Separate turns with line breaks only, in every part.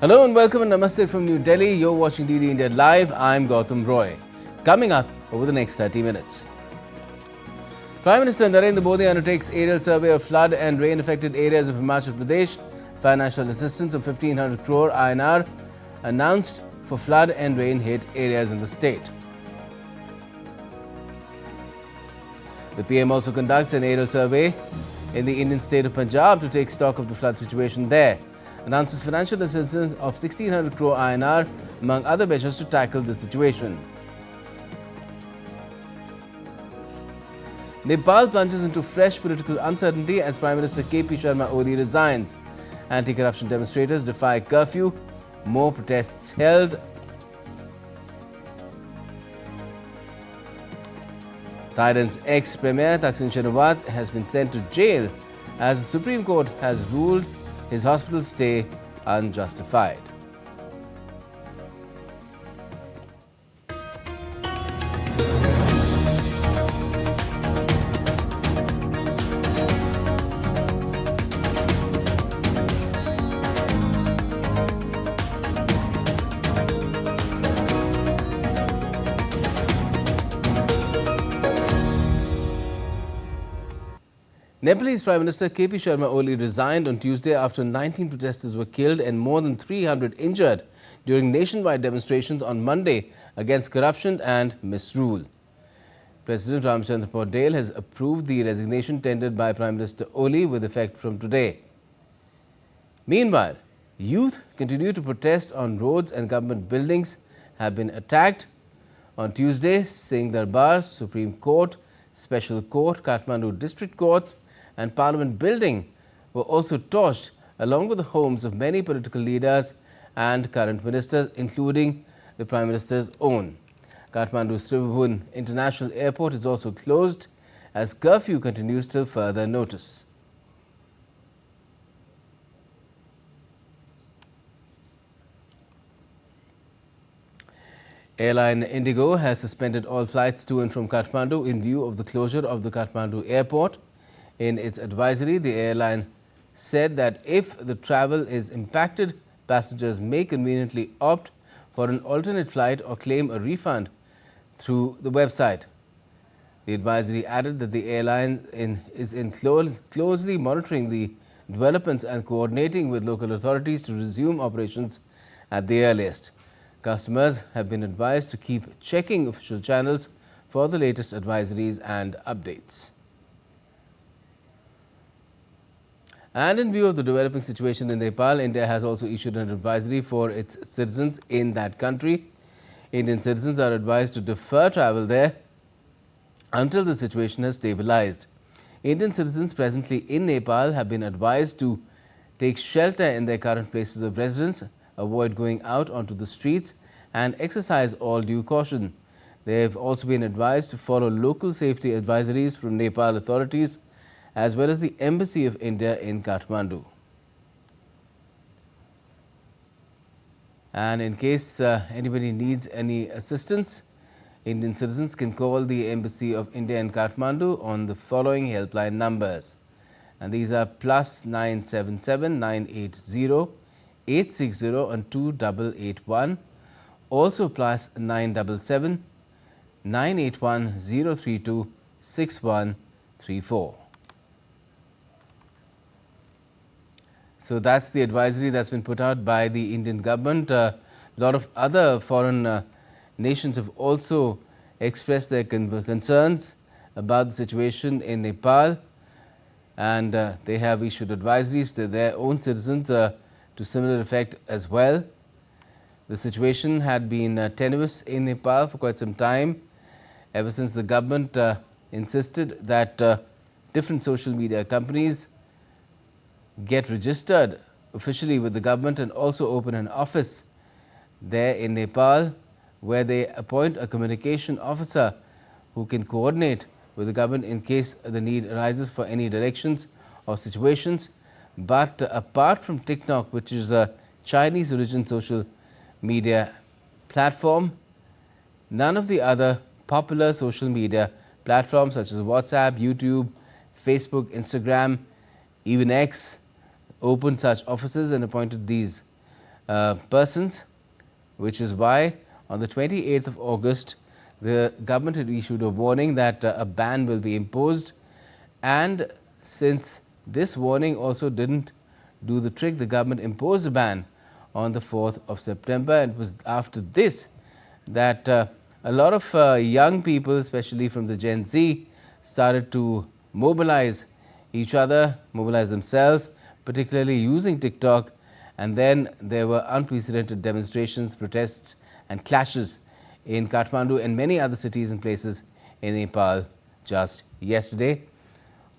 Hello and welcome and namaste from New Delhi. You're watching DD India Live. I'm Gautam Roy. Coming up over the next 30 minutes. Prime Minister Narendra Modi undertakes aerial survey of flood and rain affected areas of Himachal Pradesh. Financial assistance of 1500 crore INR announced for flood and rain hit areas in the state. The PM also conducts an aerial survey in the Indian state of Punjab to take stock of the flood situation there. Announces financial assistance of 1600 crore INR among other measures to tackle the situation. Nepal plunges into fresh political uncertainty as Prime Minister K.P. Sharma Oli resigns. Anti-corruption demonstrators defy curfew. More protests held. Thailand's ex-premier Thaksin Shinawatra has been sent to jail as the Supreme Court has ruled his hospital stay unjustified. Nepalese Prime Minister K.P. Sharma Oli resigned on Tuesday after 19 protesters were killed and more than 300 injured during nationwide demonstrations on Monday against corruption and misrule. President Ramchandra Paudel has approved the resignation tendered by Prime Minister Oli with effect from today. Meanwhile, youth continue to protest on roads and government buildings have been attacked. On Tuesday, Singh Darbar, Supreme Court, Special Court, Kathmandu District Courts and Parliament building were also torched along with the homes of many political leaders and current ministers, including the Prime Minister's own. Kathmandu's Tribhuvan International Airport is also closed as curfew continues till further notice. Airline Indigo has suspended all flights to and from Kathmandu in view of the closure of the Kathmandu airport. In its advisory, the airline said that if the travel is impacted, passengers may conveniently opt for an alternate flight or claim a refund through the website. The advisory added that the airline is closely monitoring the developments and coordinating with local authorities to resume operations at the earliest. Customers have been advised to keep checking official channels for the latest advisories and updates. And in view of the developing situation in Nepal, India has also issued an advisory for its citizens in that country. Indian citizens are advised to defer travel there until the situation has stabilized. Indian citizens presently in Nepal have been advised to take shelter in their current places of residence, avoid going out onto the streets and exercise all due caution. They have also been advised to follow local safety advisories from Nepal authorities as well as the Embassy of India in Kathmandu. And in case anybody needs any assistance, Indian citizens can call the Embassy of India in Kathmandu on the following helpline numbers. And these are +977 980 860 and 2881, also +977 981 032 6134. So that's the advisory that's been put out by the Indian government. A lot of other foreign nations have also expressed their concerns about the situation in Nepal, and they have issued advisories to their own citizens to similar effect as well. The situation had been tenuous in Nepal for quite some time, ever since the government insisted that different social media companies get registered officially with the government and also open an office there in Nepal, where they appoint a communication officer who can coordinate with the government in case the need arises for any directions or situations. But apart from TikTok, which is a Chinese origin social media platform, none of the other popular social media platforms such as WhatsApp, YouTube, Facebook, Instagram, even X opened such offices and appointed these persons, which is why on the 28th of August, the government had issued a warning that a ban will be imposed. And since this warning also didn't do the trick, the government imposed a ban on the 4th of September. And it was after this that a lot of young people, especially from the Gen Z, started to mobilize each other, mobilize themselves, particularly using TikTok. And then there were unprecedented demonstrations, protests and clashes in Kathmandu and many other cities and places in Nepal just yesterday.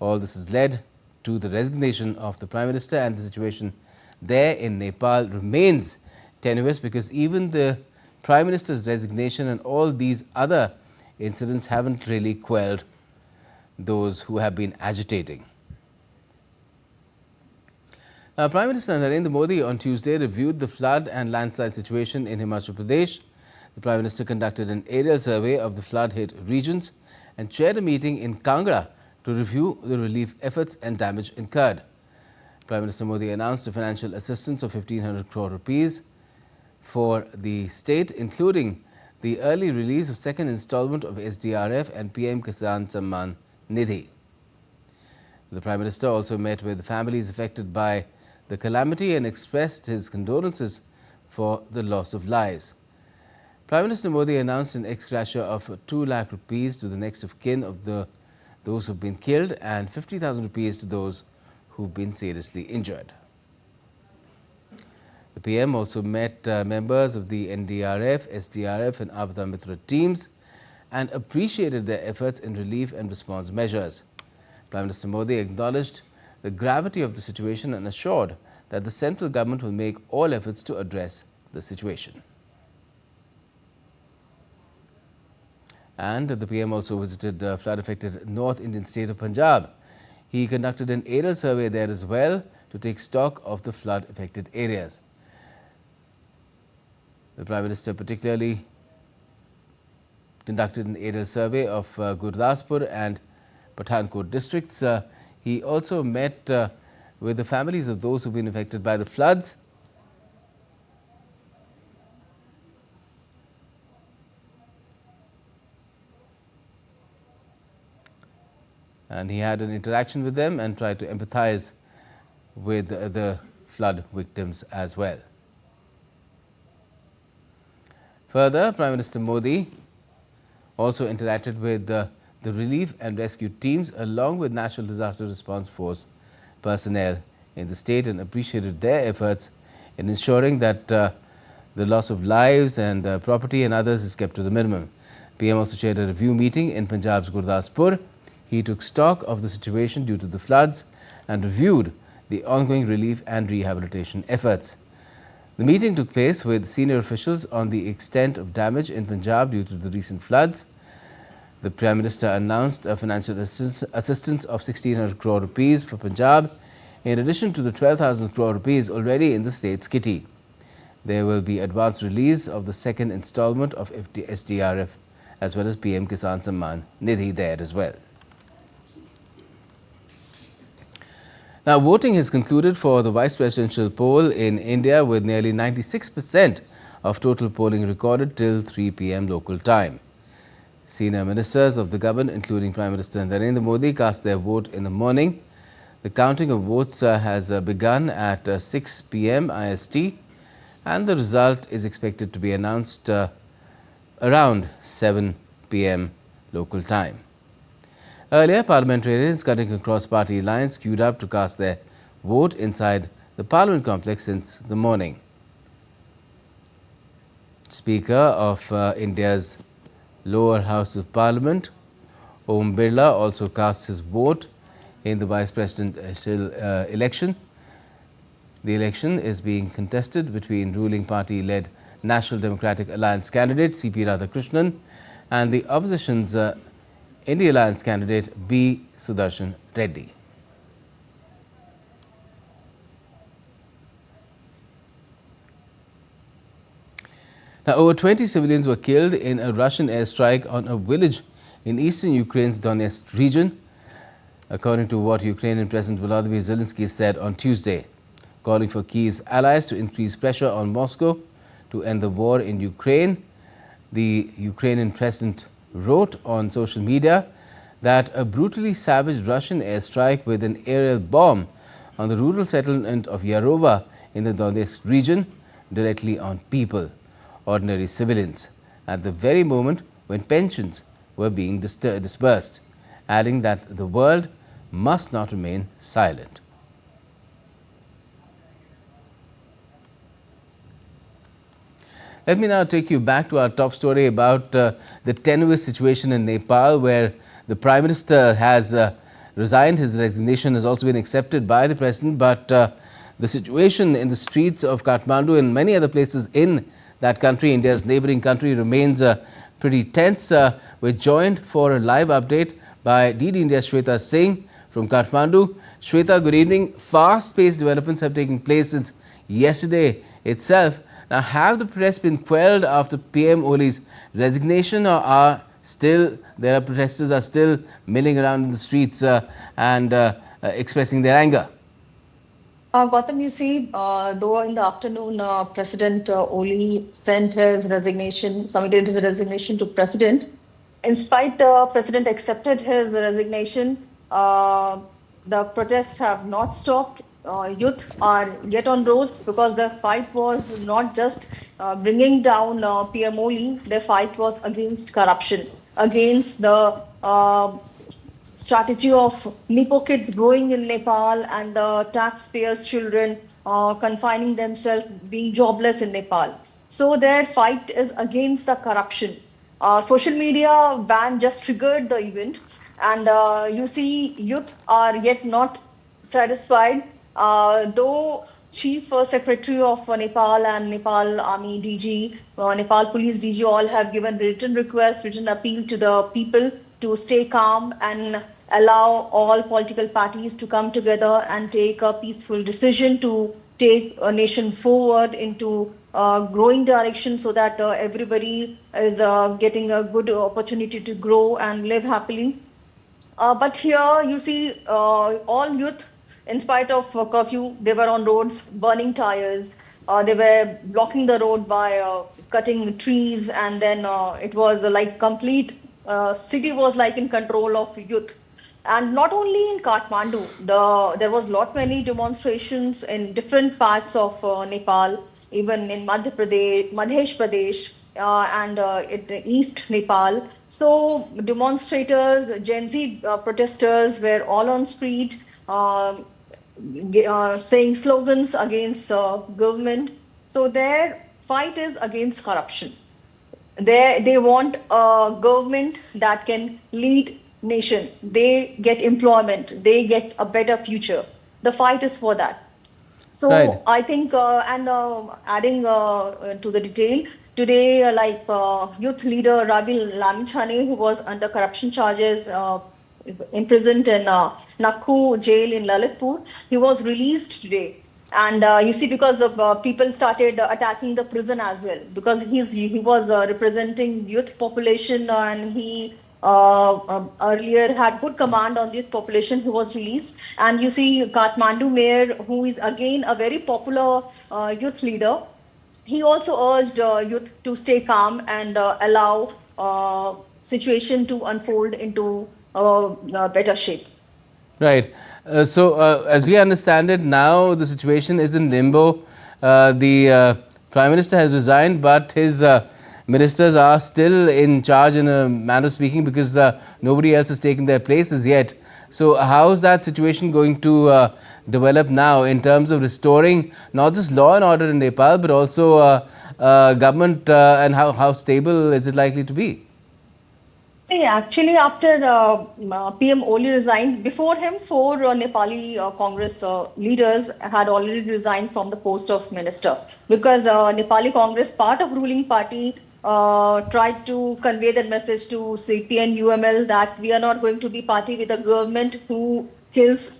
All this has led to the resignation of the Prime Minister, and the situation there in Nepal remains tenuous because even the Prime Minister's resignation and all these other incidents haven't really quelled those who have been agitating. Now, Prime Minister Narendra Modi on Tuesday reviewed the flood and landslide situation in Himachal Pradesh. The Prime Minister conducted an aerial survey of the flood-hit regions and chaired a meeting in Kangra to review the relief efforts and damage incurred. Prime Minister Modi announced a financial assistance of 1,500 crore rupees for the state, including the early release of second installment of SDRF and PM Thaksin Shinawatra Nidhi. The Prime Minister also met with the families affected by the calamity and expressed his condolences for the loss of lives. Prime Minister Modi announced an ex gratia of 2 lakh rupees to the next of kin of those who have been killed and 50,000 rupees to those who have been seriously injured. The PM also met members of the NDRF, SDRF and Apada Mitra teams and appreciated their efforts in relief and response measures. Prime Minister Modi acknowledged the gravity of the situation and assured that the central government will make all efforts to address the situation. And the PM also visited flood-affected North Indian state of Punjab. He conducted an aerial survey there as well to take stock of the flood-affected areas. The Prime Minister particularly conducted an aerial survey of Gurdaspur and Pathankot districts. He also met with the families of those who have been affected by the floods. And he had an interaction with them and tried to empathize with the flood victims as well. Further, Prime Minister Modi also interacted with the relief and rescue teams along with National Disaster Response Force personnel in the state and appreciated their efforts in ensuring that the loss of lives and property and others is kept to the minimum. PM also chaired a review meeting in Punjab's Gurdaspur. He took stock of the situation due to the floods and reviewed the ongoing relief and rehabilitation efforts. The meeting took place with senior officials on the extent of damage in Punjab due to the recent floods. The Prime Minister announced a financial assistance of 1,600 crore rupees for Punjab, in addition to the 12,000 crore rupees already in the state's kitty. There will be advance release of the second installment of SDRF as well as PM Thaksin Shinawatra Nidhi there as well. Now, voting has concluded for the vice presidential poll in India with nearly 96% of total polling recorded till 3 p.m. local time. Senior ministers of the government, including Prime Minister Narendra Modi, cast their vote in the morning. The counting of votes has begun at 6 p.m. IST, and the result is expected to be announced around 7 p.m. local time. Earlier, parliamentarians cutting across party lines queued up to cast their vote inside the Parliament complex since the morning. Speaker of India's lower house of Parliament, Om Birla, also cast his vote in the vice presidential election. The election is being contested between ruling party-led National Democratic Alliance candidate C.P. Radhakrishnan and the opposition's India Alliance candidate B. Sudarshan Reddy. Now, over 20 civilians were killed in a Russian airstrike on a village in eastern Ukraine's Donetsk region, according to what Ukrainian President Volodymyr Zelensky said on Tuesday. calling for Kyiv's allies to increase pressure on Moscow to end the war in Ukraine. The Ukrainian president wrote on social media that a brutally savage Russian airstrike with an aerial bomb on the rural settlement of Yarova in the Donetsk region directly on people, ordinary civilians, at the very moment when pensions were being disbursed, adding that the world must not remain silent. Let me now take you back to our top story about the tenuous situation in Nepal, where the Prime Minister has resigned. His resignation has also been accepted by the President, but the situation in the streets of Kathmandu and many other places in that country, India's neighboring country, remains pretty tense. We're joined for a live update by DD India's Shweta Singh from Kathmandu. Shweta, good evening. Fast-paced developments have taken place since yesterday itself. Now, have the protest been quelled after PM Oli's resignation, or are protesters are still milling around in the streets and expressing their anger?
Gautam, you see, though in the afternoon, President Oli sent his resignation, submitted his resignation to President. In spite, President accepted his resignation. The protests have not stopped. Youth are yet on roads because their fight was not just bringing down PM Oli. Their fight was against corruption, against the strategy of Nipo kids growing in Nepal and the taxpayers' children confining themselves, being jobless in Nepal. So their fight is against the corruption. Social media ban just triggered the event, and you see youth are yet not satisfied, though Chief Secretary of Nepal and Nepal Army DG, Nepal Police DG all have given written requests, written appeal to the people to stay calm and allow all political parties to come together and take a peaceful decision to take a nation forward into growing direction, so that everybody is getting a good opportunity to grow and live happily. But here you see all youth, in spite of curfew, they were on roads burning tires. They were blocking the road by cutting trees, and then it was like complete city was like in control of youth. And not only in Kathmandu, there was lot many demonstrations in different parts of Nepal, even in Madhya Pradesh, and in East Nepal. So demonstrators, Gen Z protesters were all on street saying slogans against government. So their fight is against corruption. They want a government that can lead nation. They get employment. They get a better future. The fight is for that. So
right.
I think, and adding to the detail, today, youth leader Ravi Lamichhane, who was under corruption charges, imprisoned in Nakhu jail in Lalitpur, he was released today. And you see, because of people started attacking the prison as well, because he was representing youth population, and he earlier had good command on youth population. He was released. And you see Kathmandu mayor, who is again a very popular youth leader, he also urged youth to stay calm and allow situation to unfold into better shape.
Right. So, as we understand it, now the situation is in limbo. The Prime Minister has resigned, but his ministers are still in charge, in a manner of speaking, because nobody else has taken their places yet. So, how is that situation going to develop now in terms of restoring not just law and order in Nepal, but also government, and how stable is it likely to be?
See, actually, after PM Oli resigned, before him, four Nepali Congress leaders had already resigned from the post of minister, because Nepali Congress, part of ruling party, tried to convey that message to CP and UML that we are not going to be party with a government who kills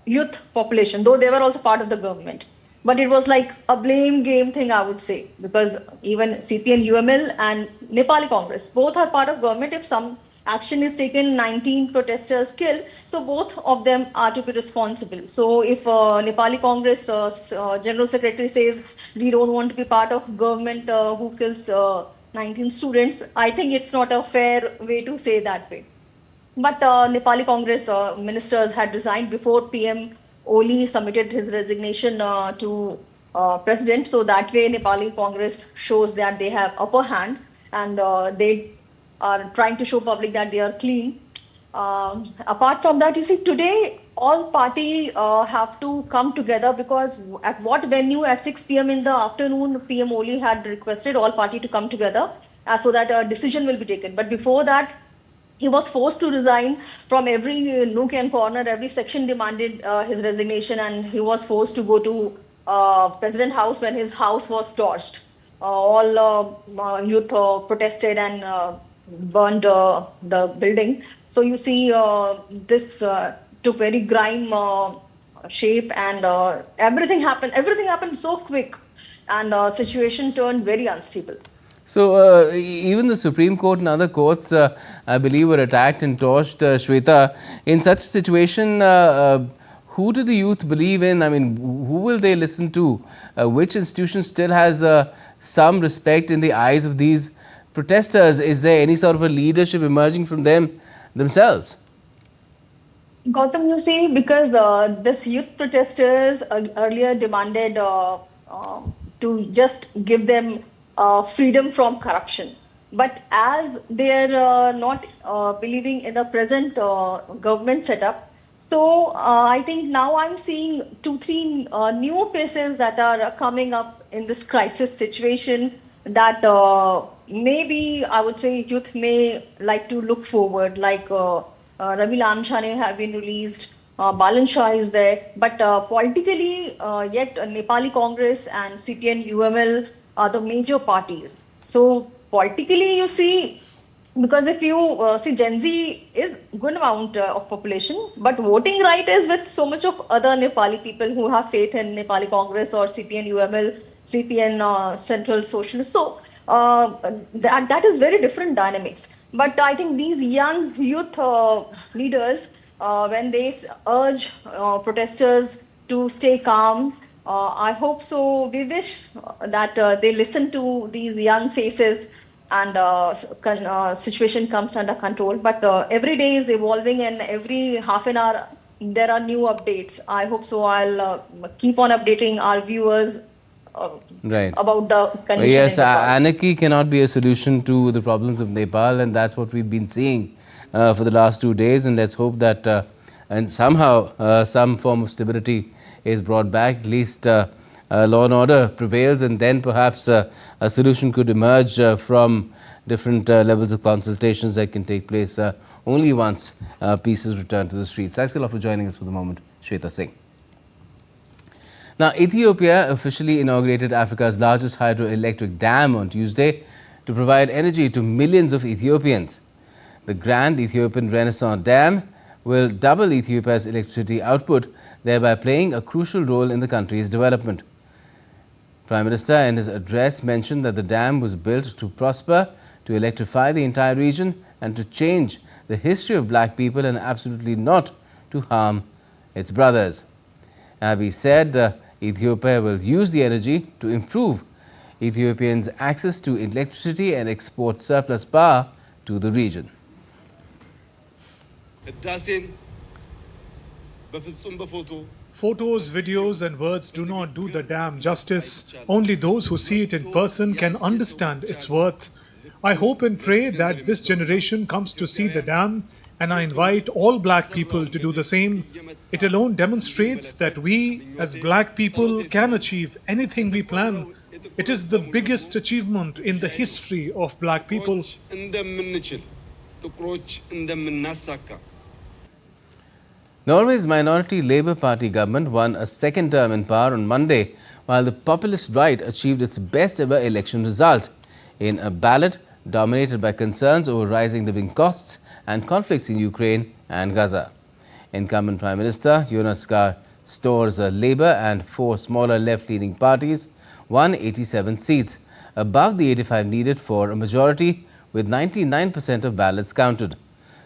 youth population, though they were also part of the government. But it was like a blame game thing, I would say, because even CP and UML and Nepali Congress, both are part of government. If action is taken, 19 protesters killed. So both of them are to be responsible. So if Nepali Congress General Secretary says we don't want to be part of government who kills 19 students, I think it's not a fair way to say that way. But Nepali Congress ministers had resigned before PM Oli submitted his resignation to president. So that way, Nepali Congress shows that they have upper hand, and they are trying to show public that they are clean. Apart from that, you see, today all party have to come together, because at what venue at 6 p.m. in the afternoon, PM Oli had requested all party to come together so that a decision will be taken. But before that, he was forced to resign from every nook and corner. Every section demanded his resignation, and he was forced to go to President House when his house was torched. All youth protested and burned the building. So you see, this took very grime shape, and everything happened. Everything happened so quick, and situation turned very unstable.
So, even the Supreme Court and other courts, I believe, were attacked and torched, Shweta. In such a situation, who do the youth believe in? I mean, who will they listen to? Which institution still has some respect in the eyes of these protesters? Is there any sort of a leadership emerging from them themselves?
Gautam, you see, because this youth protesters earlier demanded to just give them freedom from corruption. But as they are not believing in the present government setup, so I think now I'm seeing 2-3 new faces that are coming up in this crisis situation, that maybe I would say youth may like to look forward, like Ravi Lamchane have been released, Balan Shah is there, but politically yet Nepali Congress and CPN UML are the major parties. So politically, you see, because if you see, Gen Z is good amount of population, but voting right is with so much of other Nepali people who have faith in Nepali Congress or CPN UML, CPN Central Socialist. So that is very different dynamics. But I think these young youth leaders, when they urge protesters to stay calm, I hope so. We wish that they listen to these young faces, and situation comes under control. But every day is evolving, and every half an hour there are new updates. I hope so. I'll keep on updating our viewers
Right.
about the condition.
Yes,
in Nepal.
anarchy cannot be a solution to the problems of Nepal, and that's what we've been seeing for the last 2 days. And let's hope that and somehow some form of stability is brought back, at least law and order prevails, and then perhaps a solution could emerge from different levels of consultations that can take place only once peace is returned to the streets. Thanks a lot for joining us for the moment, Shweta Singh. Now, Ethiopia officially inaugurated Africa's largest hydroelectric dam on Tuesday to provide energy to millions of Ethiopians. The Grand Ethiopian Renaissance Dam will double Ethiopia's electricity output, thereby playing a crucial role in the country's development. Prime Minister in his address mentioned that the dam was built to prosper, to electrify the entire region, and to change the history of black people, and absolutely not to harm its brothers. Abiy said Ethiopia will use the energy to improve Ethiopians' access to electricity and export surplus power to the region.
Photos, videos and words do not do the dam justice. Only those who see it in person can understand its worth. I hope and pray that this generation comes to see the dam, and I invite all black people to do the same. It alone demonstrates that we as black people can achieve anything we plan. It is the biggest achievement in the history of black people.
Norway's minority Labour Party government won a second term in power on Monday, while the populist right achieved its best ever election result in a ballot dominated by concerns over rising living costs and conflicts in Ukraine and Gaza. Incumbent Prime Minister Jonas Gahr Store's Labour and 4 smaller left-leaning parties won 87 seats, above the 85 needed for a majority, with 99% of ballots counted.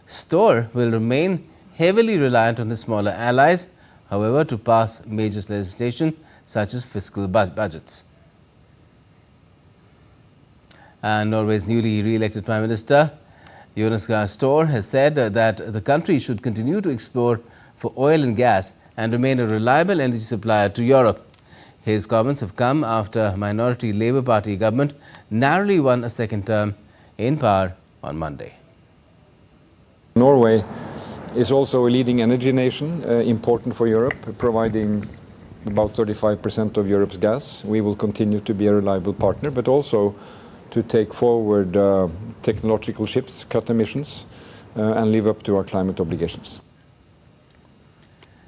store will remain heavily reliant on its smaller allies, however, to pass major legislation such as fiscal budgets. And Norway's newly re-elected Prime Minister, Jonas Gahr Store, has said that the country should continue to explore for oil and gas and remain a reliable energy supplier to Europe. His comments have come after minority Labour Party government narrowly won a second term in power on Monday.
Norway is also a leading energy nation, important for Europe, providing about 35% of Europe's gas. We will continue to be a reliable partner, but also to take forward technological shifts, cut emissions, and live up to our climate obligations.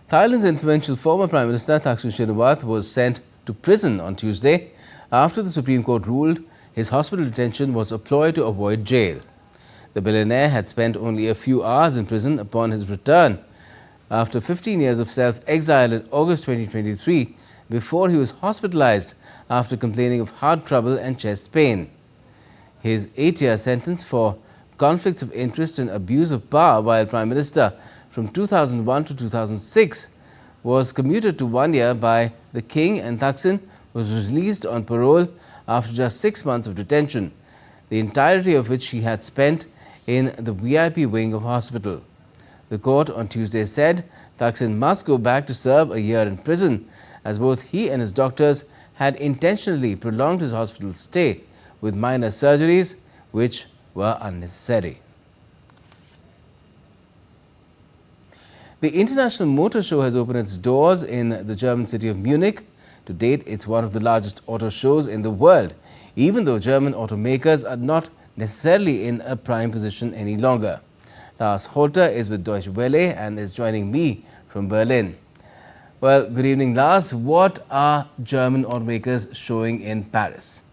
Thailand's influential former Prime Minister Thaksin Shinawatra was sent to prison on Tuesday after the Supreme Court ruled his hospital detention was a ploy to avoid jail. The billionaire had spent only a few hours in prison upon his return after 15 years of self-exile in August 2023 before he was hospitalized after complaining of heart trouble and chest pain. His 8-year sentence for conflicts of interest and abuse of power while Prime Minister from 2001 to 2006 was commuted to 1 year by the King, and Thaksin was released on parole after just 6 months of detention, the entirety of which he had spent in the VIP wing of hospital. The court on Tuesday said Thaksin must go back to serve a year in prison, as both he and his doctors had intentionally prolonged his hospital stay with minor surgeries which were unnecessary. The International Motor Show has opened its doors in the German city of Munich. To date, it's one of the largest auto shows in the world, even though German automakers are not necessarily in a prime position any longer. Lars Holter is with Deutsche Welle and is joining me from Berlin. Well, good evening, Lars. What are German automakers showing in Paris?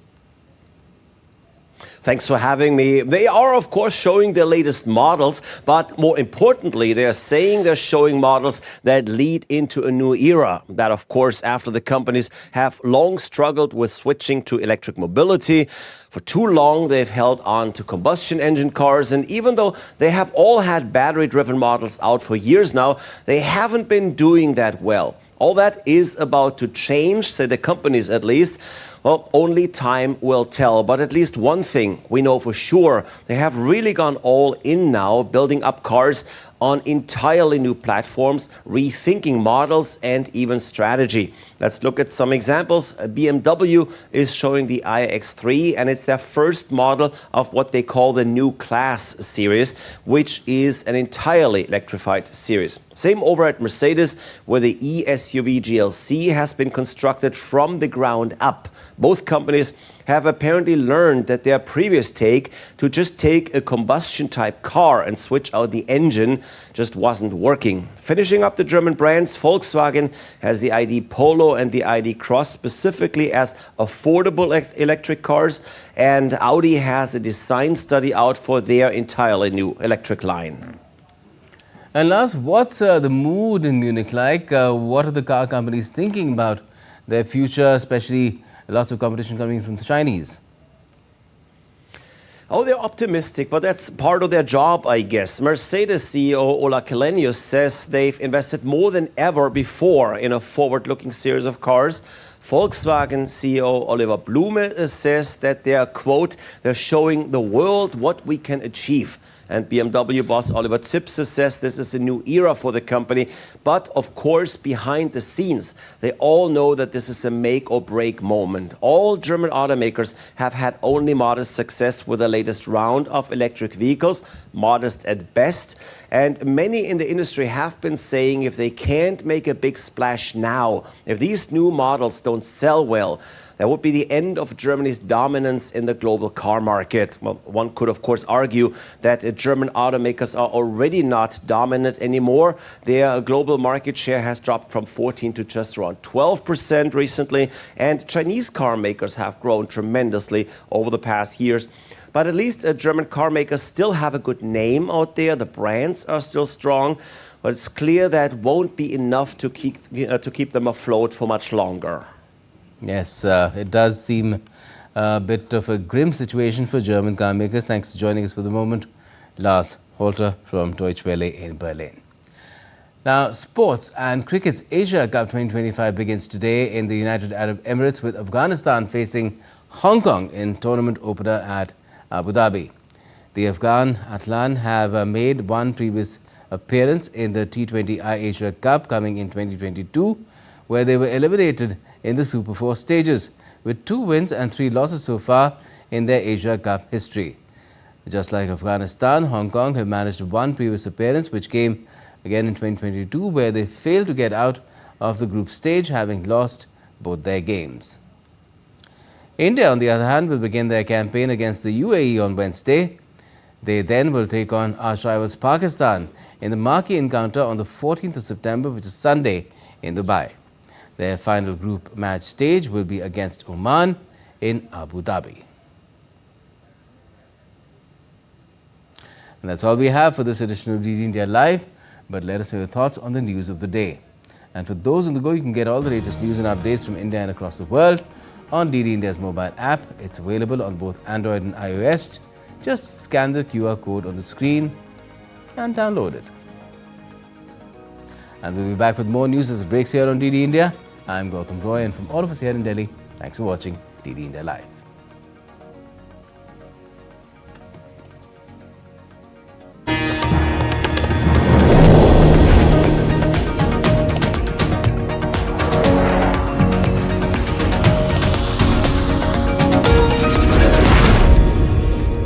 Thanks for having me. They are, of course, showing their latest models, but more importantly, they are saying they're showing models that lead into a new era. That, of course, after the companies have long struggled with switching to electric mobility. For too long, they've held on to combustion engine cars, and even though they have all had battery-driven models out for years now, they haven't been doing that well. All that is about to change, say the companies at least. Well, only time will tell. But at least one thing we know for sure, they have really gone all in now, building up cars on entirely new platforms, rethinking models and even strategy. Let's look at some examples. BMW is showing the iX3, and it's their first model of what they call the new class series, which is an entirely electrified series. Same over at Mercedes, where the e-SUV GLC has been constructed from the ground up. Both companies have apparently learned that their previous take to just take a combustion type car and switch out the engine just wasn't working. Finishing up the German brands, Volkswagen has the ID Polo and the ID Cross specifically as affordable electric cars, and Audi has a design study out for their entirely new electric line.
And Lars, what's the mood in Munich like? What are the car companies thinking about their future, especially lots of competition coming from the Chinese?
Oh, they're optimistic, but that's part of their job, I guess. Mercedes CEO Ola Källenius says they've invested more than ever before in a forward-looking series of cars. Volkswagen CEO Oliver Blume says that they're, quote, they're showing the world what we can achieve. And BMW boss Oliver Zipse says this is a new era for the company. But of course, behind the scenes, they all know that this is a make or break moment. All German automakers have had only modest success with the latest round of electric vehicles, modest at best. And many in the industry have been saying if they can't make a big splash now, if these new models don't sell well, that would be the end of Germany's dominance in the global car market. Well, one could, of course, argue that German automakers are already not dominant anymore. Their global market share has dropped from 14 to just around 12% recently, and Chinese car makers have grown tremendously over the past years. But at least German car makers still have a good name out there. The brands are still strong, but it's clear that won't be enough to keep them afloat for much longer.
Yes, it does seem a bit of a grim situation for German car makers. Thanks for joining us for the moment, Lars Holter from Deutsche Welle in Berlin. Now, sports and cricket's Asia Cup 2025 begins today in the United Arab Emirates with Afghanistan facing Hong Kong in tournament opener at Abu Dhabi. The Afghan Atlan have made one previous appearance in the T20I Asia Cup coming in 2022, where they were eliminated in the Super 4 stages, with 2 wins and 3 losses so far in their Asia Cup history. Just like Afghanistan, Hong Kong have managed one previous appearance, which came again in 2022, where they failed to get out of the group stage, having lost both their games. India, on the other hand, will begin their campaign against the UAE on Wednesday. They then will take on arch rivals Pakistan in the marquee encounter on the 14th of September, which is Sunday, in Dubai. Their final group match stage will be against Oman in Abu Dhabi. And that's all we have for this edition of DD India Live, but let us know your thoughts on the news of the day. And for those on the go, you can get all the latest news and updates from India and across the world on DD India's mobile app. It's available on both Android and iOS. Just scan the QR code on the screen and download it. And we'll be back with more news as it breaks here on DD India. I'm Gautam Roy, and from all of us here in Delhi, thanks for watching DD India Live.